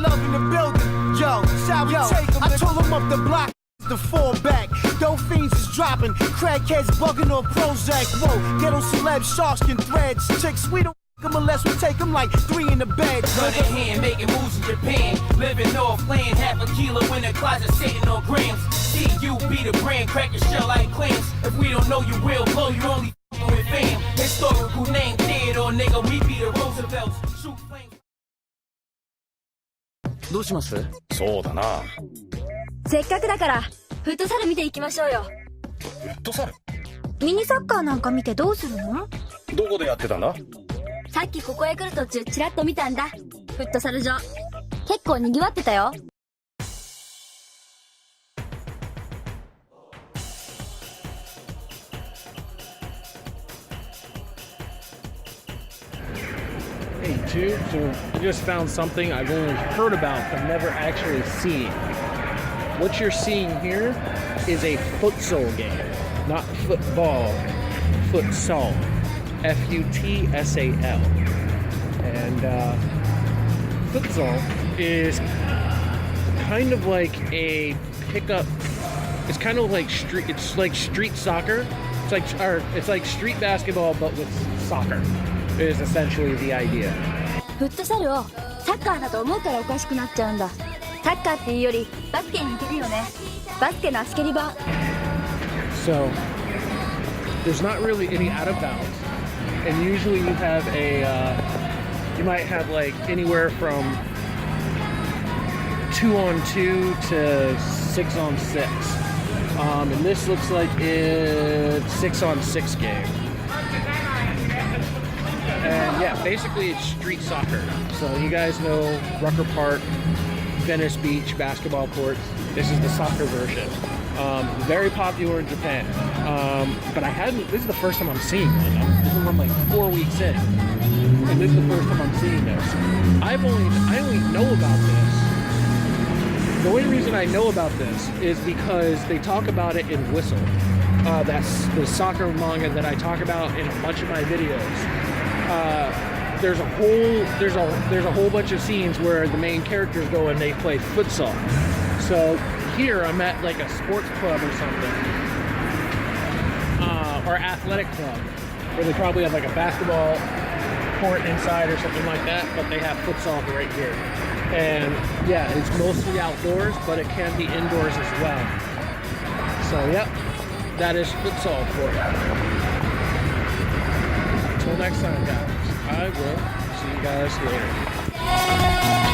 love in the building. Yo, shall we take them? I told them up the block. The fall back, dope fiends is dropping, crackheads bugging on Prozac. Whoa, ghetto celeb sharks can threads. Chicks, we don't them unless we take them like 3 in the bed. Running hand, making moves in Japan. Living Northland, half a kilo in the closet, sitting on grams. CUB the brand, crack your shell like clams. If we don't know you, we'll blow you only with fam. Historical name, Theodore, nigga, we be the Roosevelts. Shoot flames. どうします？そうだな。せっかくだからフットサル見ていきましょうよ。フットサル？ミニサッカーなんか見てどうするの？どこでやってたんだ？さっきここへ来る途中チラッと見たんだ。フットサル場結構賑わってたよ。Hey, dude, so I just found something I've only heard about but never actually seen. What you're seeing here is a futsal game, not football, futsal. Futsal. And futsal is kind of like a pickup. It's kind of like street. It's like street soccer. It's like street basketball but with soccer. Is essentially the idea. フットサルをサッカーだと思うからおかしくなっちゃうんだ。サッカーっていうよりバスケに似てるよね。バスケの足蹴り場。So there's not really any out of bounds, and usually you have you might have like anywhere from 2-on-2 to 6-on-6. And this looks like it's 6-on-6 game. And yeah, basically it's street soccer. So you guys know Rucker Park, Venice Beach basketball courts. This is the soccer version. Very popular in Japan. But this is the first time I'm seeing one. This is I'm like 4 weeks in. And this is the first time I'm seeing this. I only know about this. The only reason I know about this is because they talk about it in Whistle. That's the soccer manga that I talk about in a bunch of my videos. There's a whole bunch of scenes where the main characters go and they play futsal. So here I'm at like a sports club or something, or athletic club, where they probably have like a basketball court inside or something like that, but they have futsal right here. And yeah, it's mostly outdoors, but it can be indoors as well. So yep, that is futsal for you. Until next time, guys, I will see you guys later.